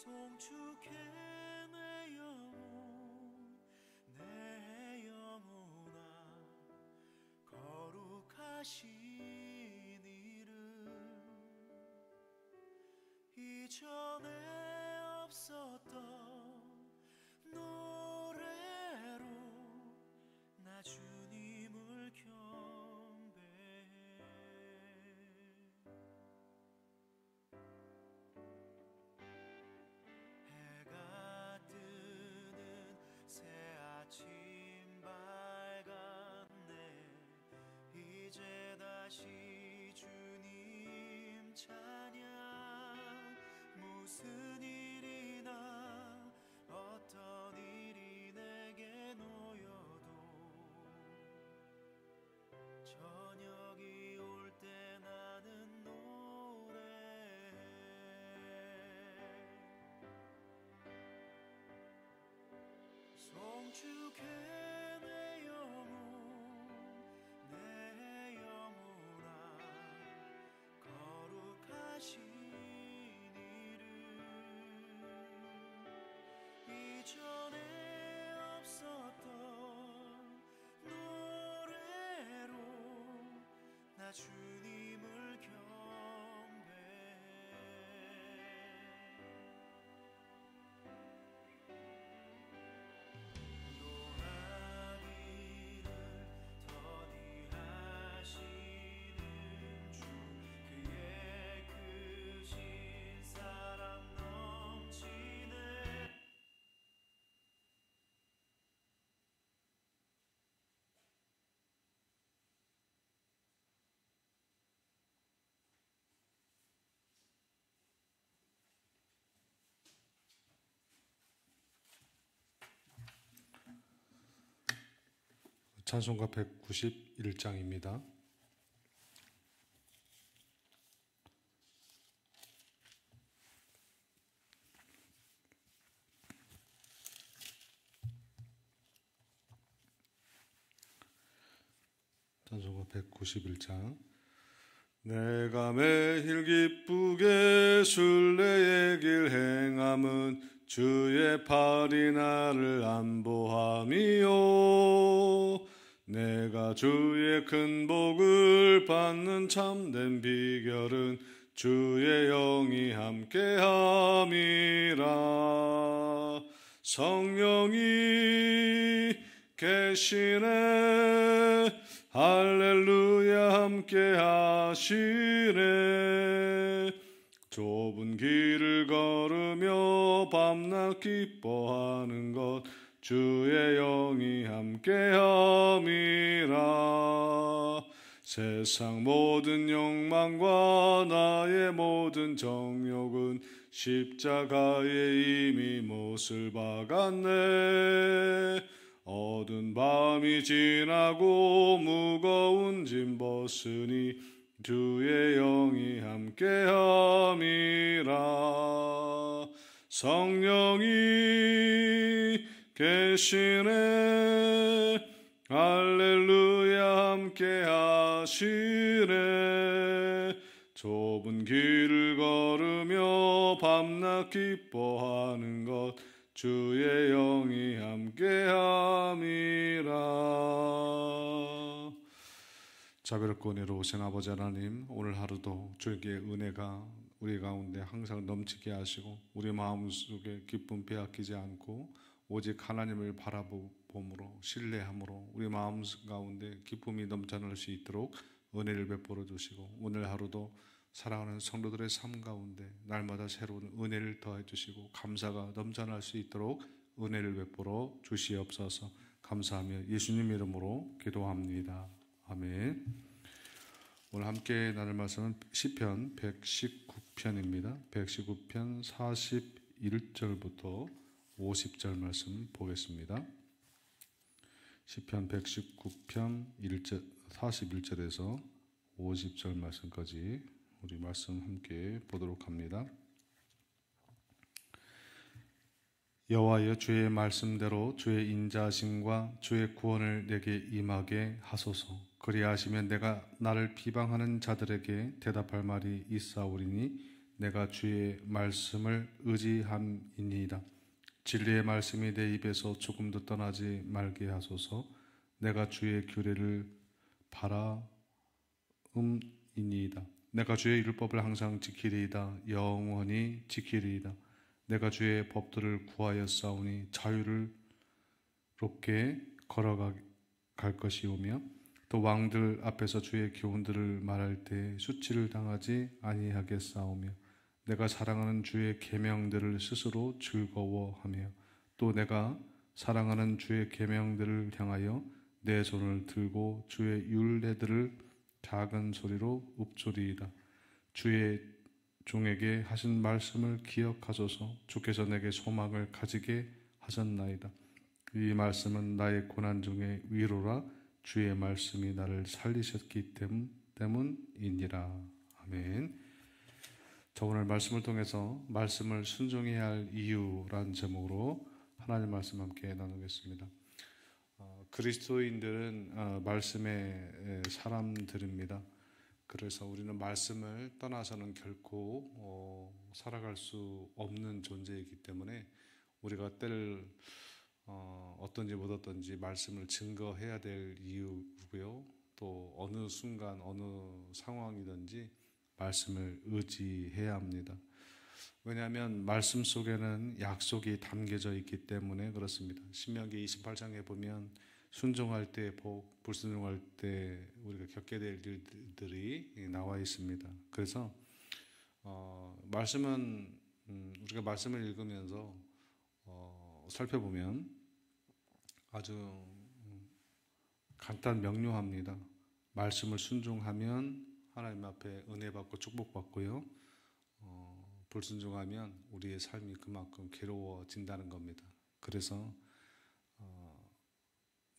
송축해 내 영혼 내 영혼아 거룩하신 이름 이전에 없었던 노래로 나 주님을 경배해 해가 뜨는 새 아침 밝았네 이제 다시 주님 찬양 무슨 일이나 어떤 일이 내게 놓여도 저녁이 올 때 나는 노래해 송축해 내 영혼 내 영혼아 거룩하신 이름 이전에 없었던 노래로 나 주님을 경배해 노하기를 더디하시는 주 그의 크신 사랑 넘치네 찬송가 191장입니다. 찬송가 191장. 내가 매일 기쁘게 순례의 길 행함은 주의 팔이 나를 안보함이요 내가 주의 큰 복을 받는 참된 비결은 주의 영이 함께함이라 성령이 계시네 할렐루야 함께하시네 좁은 길을 걸으며 밤낮 기뻐하는 것 주의 영이 함께함이라 세상 모든 욕망과 나의 모든 정욕은 십자가에 이미 못을 박았네 어두운 밤이 지나고 무거운 짐 벗으니 주의 영이 함께함이라 성령이 계시네 할렐루야 함께하시네 좁은 길을 걸으며 밤낮 기뻐하는 것 주의 영이 함께함이라 자비롭고 은혜로우신 아버지 하나님 오늘 하루도 주의 은혜가 우리 가운데 항상 넘치게 하시고 우리 마음속에 기쁨 빼앗기지 않고 오직 하나님을 바라봄으로 신뢰함으로 우리 마음 가운데 기쁨이 넘쳐날 수 있도록 은혜를 베풀어 주시고 오늘 하루도 사랑하는 성도들의 삶 가운데 날마다 새로운 은혜를 더해 주시고 감사가 넘쳐날 수 있도록 은혜를 베풀어 주시옵소서 감사하며 예수님 이름으로 기도합니다. 아멘. 오늘 함께 나눌 말씀은 시편 119편입니다. 119편 41절부터 50절 말씀 보겠습니다. 시편 119편 41절에서 50절 말씀까지 우리 말씀 함께 보도록 합니다. 여호와여 주의 말씀대로 주의 인자하심과 주의 구원을 내게 임하게 하소서. 그리하시면 내가 나를 비방하는 자들에게 대답할 말이 있사오리니 내가 주의 말씀을 의지함이니이다. 진리의 말씀이 내 입에서 조금도 떠나지 말게 하소서. 내가 주의 규례를 바라음이니이다. 내가 주의 율법을 항상 지키리이다. 영원히 지키리이다. 내가 주의 법도를 구하였사오니 자유롭게 걸어갈 것이오며 또 왕들 앞에서 주의 교훈들을 말할 때 수치를 당하지 아니하겠사오며 내가 사랑하는 주의 계명들을 스스로 즐거워하며 또 내가 사랑하는 주의 계명들을 향하여 내 손을 들고 주의 율례들을 작은 소리로 읊조리이다. 주의 종에게 하신 말씀을 기억하소서. 주께서 내게 소망을 가지게 하셨나이다. 이 말씀은 나의 고난 중에 위로라. 주의 말씀이 나를 살리셨기 때문이니라. 아멘. 저 오늘 말씀을 통해서 말씀을 순종해야 할 이유란 제목으로 하나님 말씀 함께 나누겠습니다. 그리스도인들은 말씀의 사람들입니다. 그래서 우리는 말씀을 떠나서는 결코 살아갈 수 없는 존재이기 때문에 우리가 때를 어떤지 못 어떤지 말씀을 증거해야 될 이유고요. 또 어느 순간 어느 상황이든지 말씀을 의지해야 합니다. 왜냐하면 말씀 속에는 약속이 담겨져 있기 때문에 그렇습니다. 신명기 28장에 보면 순종할 때 복, 불순종할 때 우리가 겪게 될 일들이 나와 있습니다. 그래서 말씀은 우리가 말씀을 읽으면서 살펴보면 아주 간단 명료합니다. 말씀을 순종하면 하나님 앞에 은혜 받고 축복 받고요. 불순종하면 우리의 삶이 그만큼 괴로워진다는 겁니다. 그래서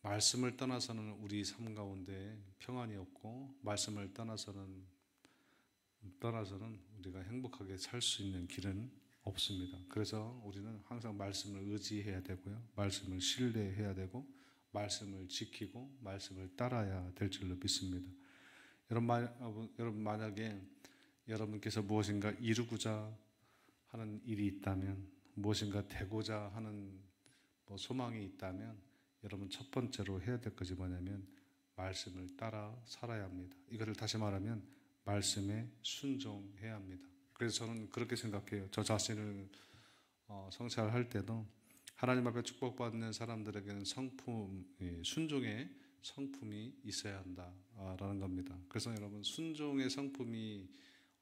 말씀을 떠나서는 우리 삶 가운데 평안이 없고 말씀을 떠나서는 우리가 행복하게 살 수 있는 길은 없습니다. 그래서 우리는 항상 말씀을 의지해야 되고요. 말씀을 신뢰해야 되고 말씀을 지키고 말씀을 따라야 될 줄로 믿습니다. 여러분 만약에 여러분께서 무엇인가 이루고자 하는 일이 있다면 무엇인가 되고자 하는 소망이 있다면 여러분 첫 번째로 해야 될 것이 뭐냐면 말씀을 따라 살아야 합니다. 이거를 다시 말하면 말씀에 순종해야 합니다. 그래서 저는 그렇게 생각해요. 저 자신을 성찰할 때도 하나님 앞에 축복받는 사람들에게는 순종의 성품이 있어야 한다라는 겁니다. 그래서 여러분 순종의 성품이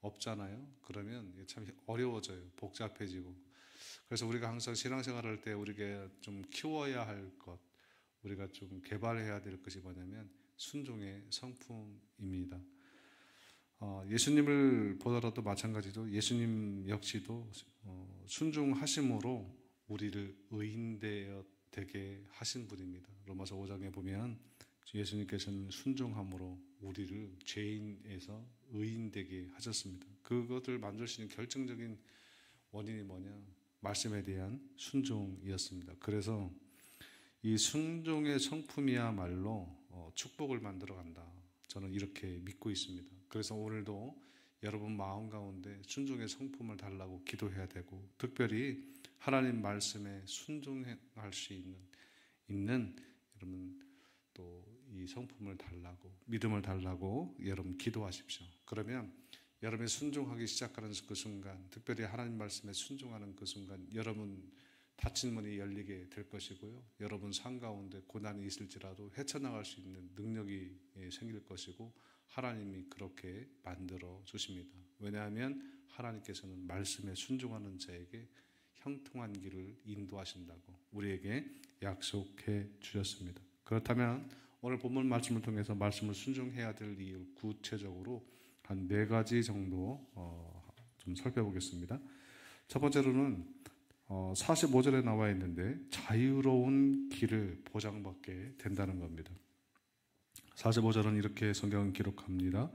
없잖아요. 그러면 참 어려워져요. 복잡해지고. 그래서 우리가 항상 신앙생활할 때 우리가 좀 키워야 할 것, 우리가 좀 개발해야 될 것이 뭐냐면 순종의 성품입니다. 예수님을 보더라도 마찬가지로 예수님 역시도 순종하심으로 우리를 의인되어 되게 하신 분입니다. 로마서 5장에 보면 예수님께서는 순종함으로 우리를 죄인에서 의인되게 하셨습니다. 그것을 만들 수 있는 결정적인 원인이 뭐냐? 말씀에 대한 순종이었습니다. 그래서 이 순종의 성품이야말로 축복을 만들어 간다. 저는 이렇게 믿고 있습니다. 그래서 오늘도 여러분 마음 가운데 순종의 성품을 달라고 기도해야 되고 특별히 하나님 말씀에 순종할 수 있는 여러분 또 이 성품을 달라고 믿음을 달라고 여러분 기도하십시오. 그러면 여러분이 순종하기 시작하는 그 순간 특별히 하나님 말씀에 순종하는 그 순간 여러분 닫힌 문이 열리게 될 것이고요. 여러분 삶 가운데 고난이 있을지라도 헤쳐나갈 수 있는 능력이 생길 것이고 하나님이 그렇게 만들어 주십니다. 왜냐하면 하나님께서는 말씀에 순종하는 자에게 형통한 길을 인도하신다고 우리에게 약속해 주셨습니다. 그렇다면 오늘 본문 말씀을 통해서 말씀을 순종해야 될 이유 구체적으로 한 4가지 정도 좀 살펴보겠습니다. 첫 번째로는 45절에 나와 있는데 자유로운 길을 보장받게 된다는 겁니다. 45절은 이렇게 성경은 기록합니다.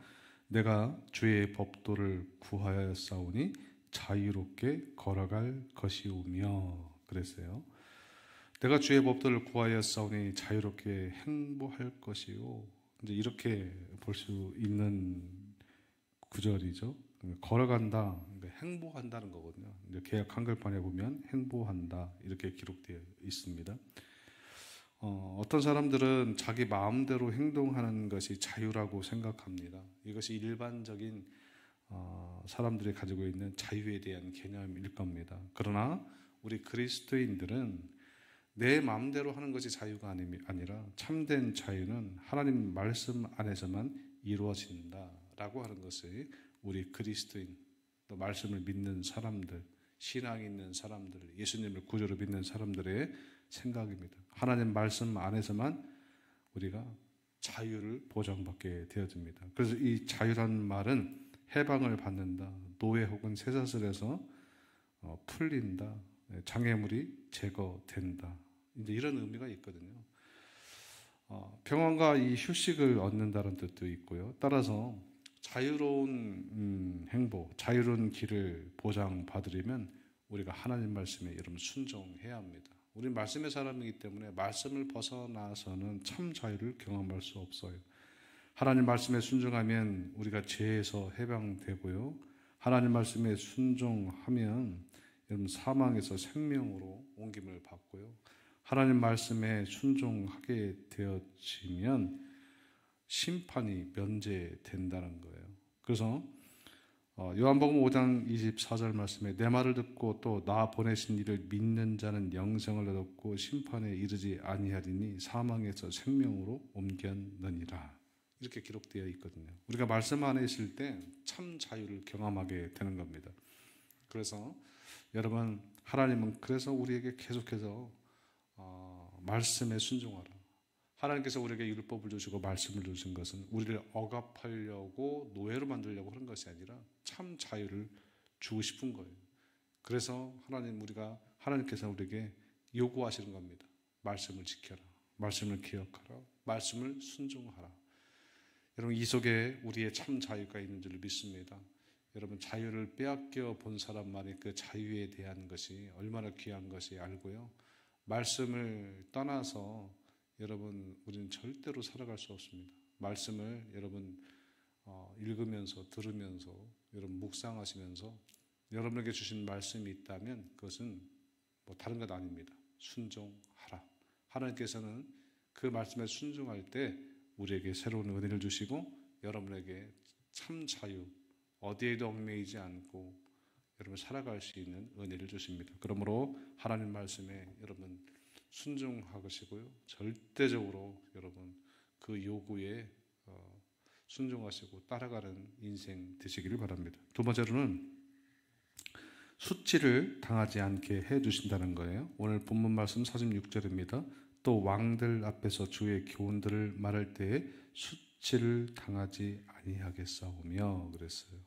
내가 주의 법도를 구하였사오니 자유롭게 걸어갈 것이오며 그랬어요. 내가 주의 법도를 구하였사오니 자유롭게 행보할 것이요. 이제 이렇게 볼 수 있는 구절이죠. 걸어간다, 그러니까 행보한다는 거거든요. 이제 개역 한글판에 보면 행보한다 이렇게 기록되어 있습니다. 어떤 사람들은 자기 마음대로 행동하는 것이 자유라고 생각합니다. 이것이 일반적인 사람들이 가지고 있는 자유에 대한 개념일 겁니다. 그러나 우리 그리스도인들은 내 마음대로 하는 것이 자유가 아니라 참된 자유는 하나님 말씀 안에서만 이루어진다라고 하는 것이 우리 그리스도인, 또 말씀을 믿는 사람들, 신앙이 있는 사람들, 예수님을 구주로 믿는 사람들의 생각입니다. 하나님 말씀 안에서만 우리가 자유를 보장받게 되어집니다. 그래서 이 자유라는 말은 해방을 받는다, 노예 혹은 쇠사슬에서 풀린다, 장애물이 제거된다, 이제 이런 의미가 있거든요. 평안과 이 휴식을 얻는다는 뜻도 있고요. 따라서 자유로운 행보, 자유로운 길을 보장받으려면 우리가 하나님 말씀에 여러분 순종해야 합니다. 우리는 말씀의 사람이기 때문에 말씀을 벗어나서는 참 자유를 경험할 수 없어요. 하나님 말씀에 순종하면 우리가 죄에서 해방되고요. 하나님 말씀에 순종하면 여러분 사망에서 생명으로 옮김을 받고요. 하나님 말씀에 순종하게 되어지면 심판이 면제된다는 거예요. 그래서 요한복음 5장 24절 말씀에 내 말을 듣고 또 나 보내신 이를 믿는 자는 영생을 얻었고 심판에 이르지 아니하리니 사망에서 생명으로 옮겼느니라. 이렇게 기록되어 있거든요. 우리가 말씀 안에 있을 때 참 자유를 경험하게 되는 겁니다. 그래서 여러분, 하나님은 그래서 우리에게 계속해서 말씀에 순종하라. 하나님께서 우리에게 율법을 주시고 말씀을 주신 것은 우리를 억압하려고 노예로 만들려고 하는 것이 아니라 참 자유를 주고 싶은 거예요. 그래서 하나님께서 우리에게 요구하시는 겁니다. 말씀을 지켜라. 말씀을 기억하라. 말씀을 순종하라. 여러분, 이 속에 우리의 참 자유가 있는 줄 믿습니다. 여러분, 자유를 빼앗겨 본 사람만이 그 자유에 대한 것이 얼마나 귀한 것이 알고요. 말씀을 떠나서 여러분, 우리는 절대로 살아갈 수 없습니다. 말씀을 여러분 읽으면서 들으면서 여러분 묵상하시면서 여러분에게 주신 말씀이 있다면 그것은 뭐 다른 것 아닙니다. 순종하라. 하나님께서는 그 말씀에 순종할 때 우리에게 새로운 은혜를 주시고 여러분에게 참 자유, 어디에도 얽매이지 않고 여러분 살아갈 수 있는 은혜를 주십니다. 그러므로 하나님 말씀에 여러분 순종하시고요. 절대적으로 여러분 그 요구에 순종하시고 따라가는 인생 되시기를 바랍니다. 두 번째로는 수치를 당하지 않게 해주신다는 거예요. 오늘 본문 말씀 46절입니다. 또 왕들 앞에서 주의 교훈들을 말할 때에 수치를 당하지 아니하겠사오며 그랬어요.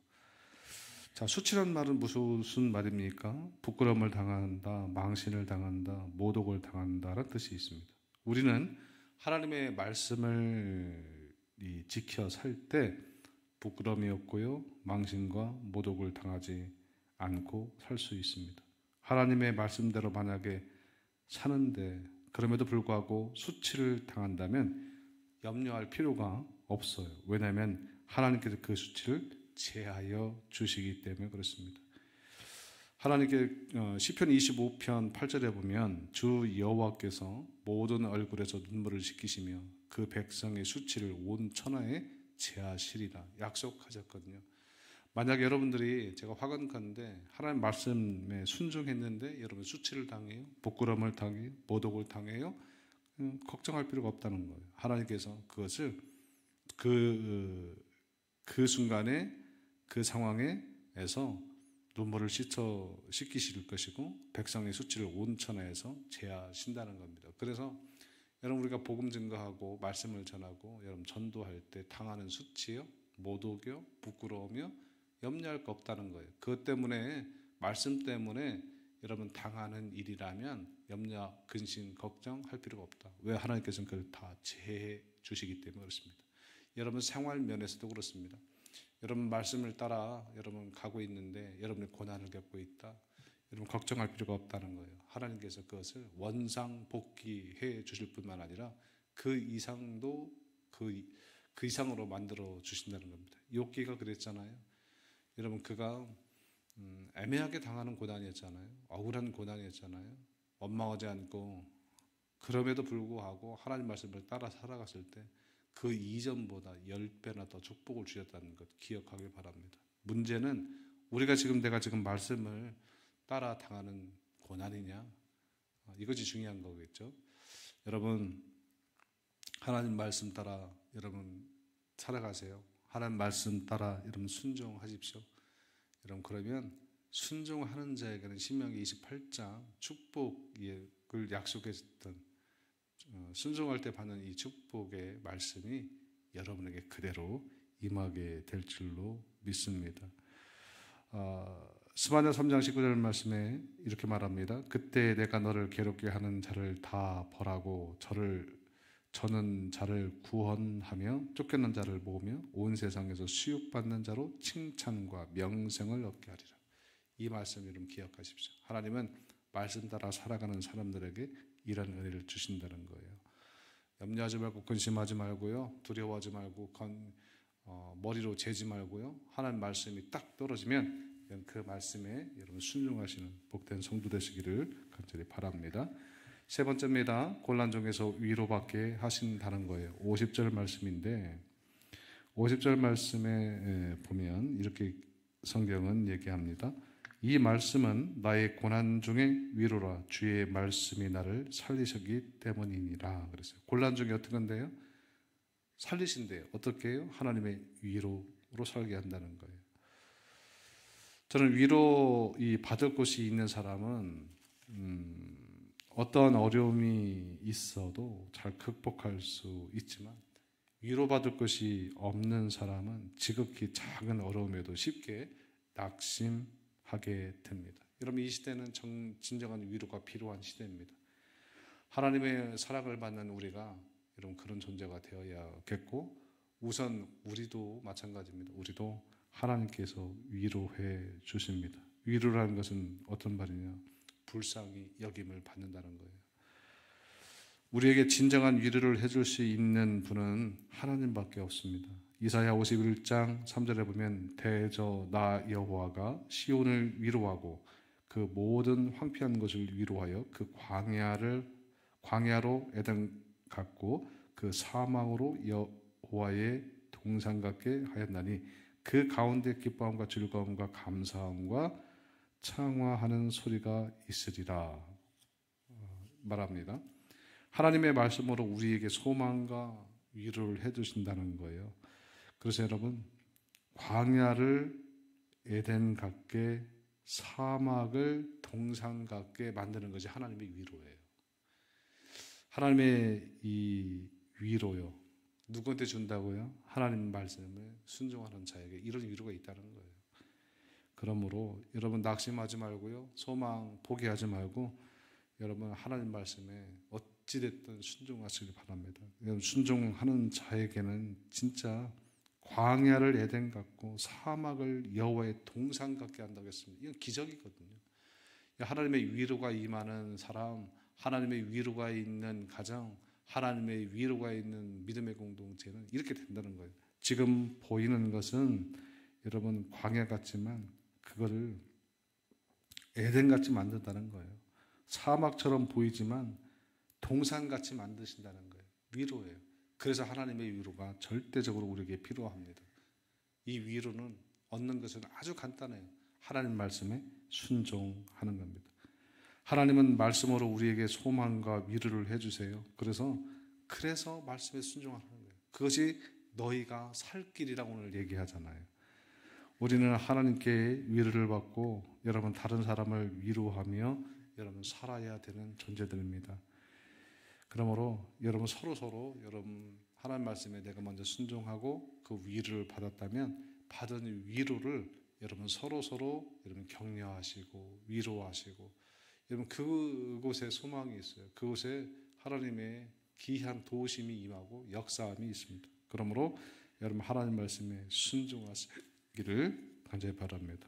자, 수치란 말은 무슨 말입니까? 부끄러움을 당한다, 망신을 당한다, 모독을 당한다라는 뜻이 있습니다. 우리는 하나님의 말씀을 지켜 살 때 부끄러움이 없고요, 망신과 모독을 당하지 않고 살 수 있습니다. 하나님의 말씀대로 만약에 사는데 그럼에도 불구하고 수치를 당한다면 염려할 필요가 없어요. 왜냐하면 하나님께서 그 수치를 제하여 주시기 때문에 그렇습니다. 하나님께 시편 25편 8절에 보면 주 여호와께서 모든 얼굴에서 눈물을 씻기시며 그 백성의 수치를 온 천하에 제하시리라 약속하셨거든요. 만약 여러분들이 제가 화관건데 하나님 말씀에 순종했는데 여러분 수치를 당해요, 부끄러움을 당해요, 모독을 당해요, 걱정할 필요가 없다는 거예요. 하나님께서 그것을 그 순간에 그 상황에서 눈물을 씻기실 것이고 백성의 수치를 온 천하에서 제하신다는 겁니다. 그래서 여러분 우리가 복음 증거하고 말씀을 전하고 여러분 전도할 때 당하는 수치요, 모독이요, 부끄러움이요 염려할 거 없다는 거예요. 그것 때문에 말씀 때문에 여러분 당하는 일이라면 염려, 근심, 걱정할 필요가 없다. 왜? 하나님께서는 그걸 다 제해 주시기 때문에 그렇습니다. 여러분 생활 면에서도 그렇습니다. 여러분 말씀을 따라 여러분 가고 있는데 여러분이 고난을 겪고 있다. 여러분 걱정할 필요가 없다는 거예요. 하나님께서 그것을 원상복귀해 주실 뿐만 아니라 그 이상도 그 이상으로 만들어 주신다는 겁니다. 욥기가 그랬잖아요. 여러분 그가 애매하게 당하는 고난이었잖아요. 억울한 고난이었잖아요. 원망하지 않고 그럼에도 불구하고 하나님 말씀을 따라 살아갔을 때 그 이전보다 10배나 더 축복을 주셨다는 것 기억하길 바랍니다. 문제는 우리가 내가 지금 말씀을 따라 당하는 고난이냐, 이것이 중요한 거겠죠. 여러분 하나님 말씀 따라 여러분 살아가세요. 하나님 말씀 따라 여러분 순종하십시오. 여러분 그러면 순종하는 자에게는 신명기 28장 축복을 약속했던 순종할 때 받는 이 축복의 말씀이 여러분에게 그대로 임하게 될 줄로 믿습니다. 스바냐 3장 19절 말씀에 이렇게 말합니다. 그때 내가 너를 괴롭게 하는 자를 다 벌하고 저는 자를 구원하며 쫓겨난 자를 모으며 온 세상에서 수육받는 자로 칭찬과 명성을 얻게 하리라. 이 말씀 여러분 기억하십시오. 하나님은 말씀 따라 살아가는 사람들에게 이런 은혜를 주신다는 거예요. 염려하지 말고 근심하지 말고요. 두려워하지 말고 머리로 재지 말고요. 하나님 말씀이 딱 떨어지면 그 말씀에 여러분 순종하시는 복된 성도 되시기를 간절히 바랍니다. 세 번째입니다. 곤란 중에서 위로받게 하신다는 거예요. 50절 말씀인데 50절 말씀에 보면 이렇게 성경은 얘기합니다. 이 말씀은 나의 고난 중에 위로라. 주의 말씀이 나를 살리셨기 때문이니라. 그랬어요. 곤란 중에 어떻게 한대요? 살리신대요. 어떻게 해요? 하나님의 위로로 살게 한다는 거예요. 저는 위로 받을 곳이 있는 사람은 어떤 어려움이 있어도 잘 극복할 수 있지만 위로받을 것이 없는 사람은 지극히 작은 어려움에도 쉽게 낙심하게 됩니다. 여러분 이 시대는 진정한 위로가 필요한 시대입니다. 하나님의 사랑을 받는 우리가 여러분 그런 존재가 되어야겠고 우선 우리도 마찬가지입니다. 우리도 하나님께서 위로해 주십니다. 위로라는 것은 어떤 말이냐? 불쌍히 여김을 받는다는 거예요. 우리에게 진정한 위로를 해줄 수 있는 분은 하나님밖에 없습니다. 이사야 51장 3절에 보면 대저 나 여호와가 시온을 위로하고 그 모든 황폐한 것을 위로하여 그 광야로 에덴 같고 그 사망으로 여호와의 동산 같게 하였나니 그 가운데 기뻐함과 즐거움과 감사함과 창화하는 소리가 있으리라 말합니다. 하나님의 말씀으로 우리에게 소망과 위로를 해주신다는 거예요. 그래서 여러분 광야를 에덴 같게 사막을 동산 같게 만드는 것이 하나님의 위로예요. 하나님의 이 위로요. 누구한테 준다고요? 하나님 말씀을 순종하는 자에게 이런 위로가 있다는 거예요. 그러므로 여러분 낙심하지 말고요. 소망 포기하지 말고 여러분 하나님 말씀에 어찌됐든 순종하시길 바랍니다. 순종하는 자에게는 진짜 광야를 에덴 같고 사막을 여호와의 동산 같게 한다고 했습니다. 이건 기적이거든요. 하나님의 위로가 임하는 사람, 하나님의 위로가 있는 가정, 하나님의 위로가 있는 믿음의 공동체는 이렇게 된다는 거예요. 지금 보이는 것은 여러분 광야 같지만 그거를 에덴 같이 만든다는 거예요. 사막처럼 보이지만 동산같이 만드신다는 거예요. 위로예요. 그래서 하나님의 위로가 절대적으로 우리에게 필요합니다. 이 위로는 얻는 것은 아주 간단해요. 하나님 말씀에 순종하는 겁니다. 하나님은 말씀으로 우리에게 소망과 위로를 해주세요. 그래서 말씀에 순종하는 거예요. 그것이 너희가 살 길이라고 오늘 얘기하잖아요. 우리는 하나님께 위로를 받고 여러분 다른 사람을 위로하며 여러분 살아야 되는 존재들입니다. 그러므로 여러분 서로 여러분 하나님 말씀에 내가 먼저 순종하고 그 위로를 받았다면 받은 위로를 여러분 서로 여러분 격려하시고 위로하시고 여러분 그곳에 소망이 있어요. 그곳에 하나님의 귀한 도우심이 임하고 역사함이 있습니다. 그러므로 여러분 하나님 말씀에 순종하시기를 간절히 바랍니다.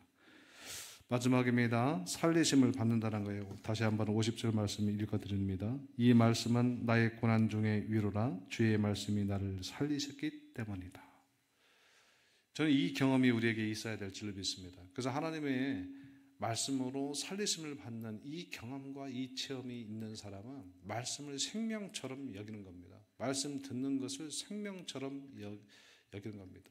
마지막입니다. 살리심을 받는다는 거예요. 다시 한번 50절 말씀을 읽어드립니다. 이 말씀은 나의 고난 중에 위로라. 주의 말씀이 나를 살리셨기 때문이다. 저는 이 경험이 우리에게 있어야 될 줄로 믿습니다. 그래서 하나님의 말씀으로 살리심을 받는 이 경험과 이 체험이 있는 사람은 말씀을 생명처럼 여기는 겁니다. 말씀 듣는 것을 생명처럼 여기는 겁니다.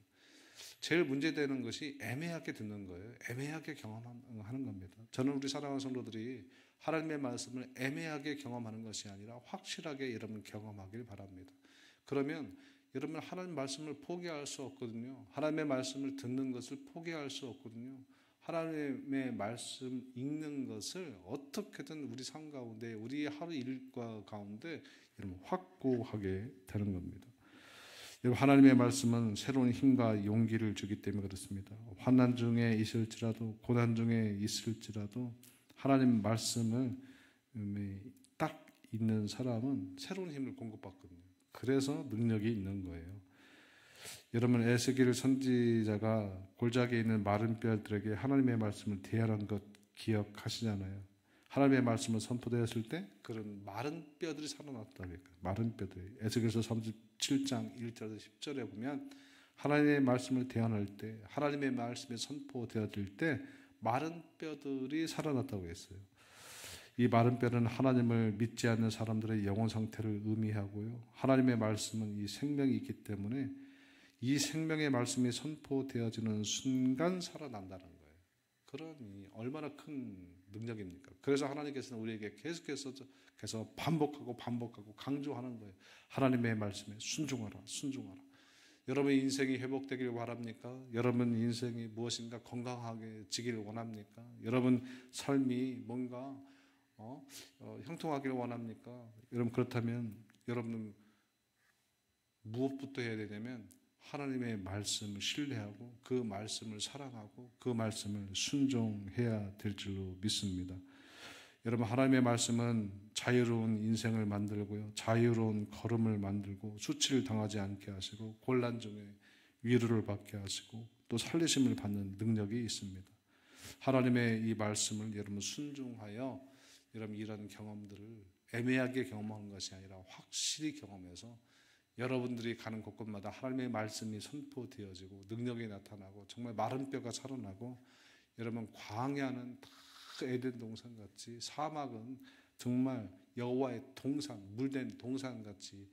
제일 문제되는 것이 애매하게 듣는 거예요. 애매하게 경험하는 겁니다. 저는 우리 사랑하는 성도들이 하나님의 말씀을 애매하게 경험하는 것이 아니라 확실하게 여러분 경험하길 바랍니다. 그러면 여러분 하나님 말씀을 포기할 수 없거든요. 하나님의 말씀을 듣는 것을 포기할 수 없거든요. 하나님의 말씀 읽는 것을 어떻게든 우리 삶 가운데 우리의 하루 일과 가운데 여러분 확고하게 되는 겁니다. 여러분 하나님의 말씀은 새로운 힘과 용기를 주기 때문에 그렇습니다. 환난 중에 있을지라도 고난 중에 있을지라도 하나님 말씀을 딱 있는 사람은 새로운 힘을 공급받거든요. 그래서 능력이 있는 거예요. 여러분 에스겔 선지자가 골짜기에 있는 마른 뼈들에게 하나님의 말씀을 대하는 것 기억하시잖아요. 하나님의 말씀을 선포되었을 때 그런 마른 뼈들이 살아났다고 했어요. 마른 뼈들이. 에스겔서 37장 1절에서 10절에 보면 하나님의 말씀을 대언할 때 하나님의 말씀이 선포되어질 때 마른 뼈들이 살아났다고 했어요. 이 마른 뼈는 하나님을 믿지 않는 사람들의 영혼 상태를 의미하고요. 하나님의 말씀은 이 생명이 있기 때문에 이 생명의 말씀이 선포되어지는 순간 살아난다는 거예요. 그러니 얼마나 큰 능력입니까? 그래서 하나님께서는 우리에게 계속해서 반복하고 강조하는 거예요. 하나님의 말씀에 순종하라. 여러분의 인생이 회복되길 바랍니까? 여러분 인생이 무엇인가 건강하게 지기를 원합니까? 여러분 삶이 뭔가 형통하기를 원합니까? 여러분 그렇다면 여러분은 무엇부터 해야 되냐면 하나님의 말씀을 신뢰하고 그 말씀을 사랑하고 그 말씀을 순종해야 될 줄로 믿습니다. 여러분 하나님의 말씀은 자유로운 인생을 만들고요. 자유로운 걸음을 만들고 수치를 당하지 않게 하시고 곤란 중에 위로를 받게 하시고 또 살리심을 받는 능력이 있습니다. 하나님의 이 말씀을 여러분 순종하여 여러분 이런 경험들을 애매하게 경험하는 것이 아니라 확실히 경험해서 여러분들이 가는 곳곳마다 하나님의 말씀이 선포되어지고 능력이 나타나고 정말 마른 뼈가 살아나고 여러분 광야는 다 에덴 동산 같이 사막은 정말 여호와의 동산 물된 동산 같이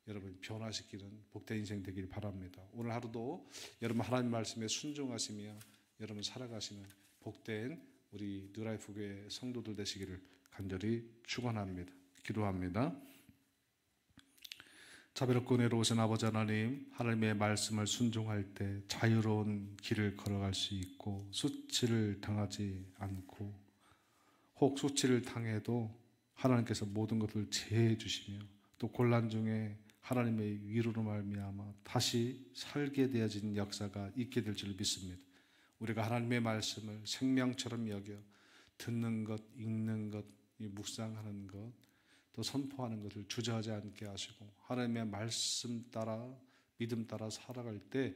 여러분 변화시키는 복된 인생 되길 바랍니다. 오늘 하루도 여러분 하나님 말씀에 순종하시며 여러분 살아가시는 복된 우리 뉴라이프 교회 성도들 되시기를 간절히 축원합니다. 기도합니다. 자비롭고 은혜로우신 아버지 하나님, 하나님의 말씀을 순종할 때 자유로운 길을 걸어갈 수 있고 수치를 당하지 않고 혹 수치를 당해도 하나님께서 모든 것을 제해 주시며 또 곤란 중에 하나님의 위로로 말미암아 다시 살게 되어진 역사가 있게 될 줄 믿습니다. 우리가 하나님의 말씀을 생명처럼 여겨 듣는 것, 읽는 것, 묵상하는 것, 또 선포하는 것을 주저하지 않게 하시고 하나님의 말씀 따라 믿음 따라 살아갈 때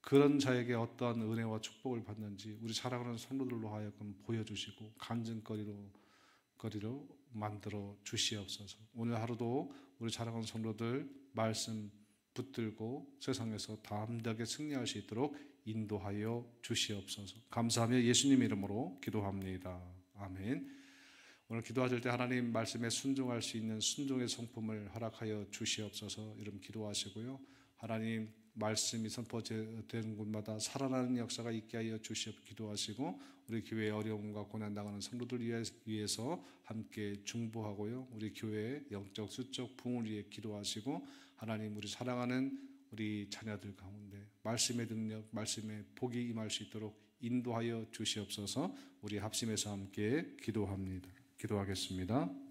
그런 자에게 어떠한 은혜와 축복을 받는지 우리 사랑하는 성도들로 하여금 보여주시고 간증거리로 만들어 주시옵소서. 오늘 하루도 우리 사랑하는 성도들 말씀 붙들고 세상에서 담대하게 승리할 수 있도록 인도하여 주시옵소서. 감사하며 예수님 이름으로 기도합니다. 아멘. 오늘 기도하실 때 하나님 말씀에 순종할 수 있는 순종의 성품을 허락하여 주시옵소서. 이름 기도하시고요. 하나님 말씀이 선포되는 곳마다 살아나는 역사가 있게 하여 주시옵 기도하시고 우리 교회의 어려움과 고난 당하는 성도들 위해서 함께 중보하고요. 우리 교회의 영적 수적 부흥을 위해 기도하시고 하나님 우리 사랑하는 우리 자녀들 가운데 말씀의 능력, 말씀의 복이 임할 수 있도록 인도하여 주시옵소서. 우리 합심해서 함께 기도합니다. 기도하겠습니다.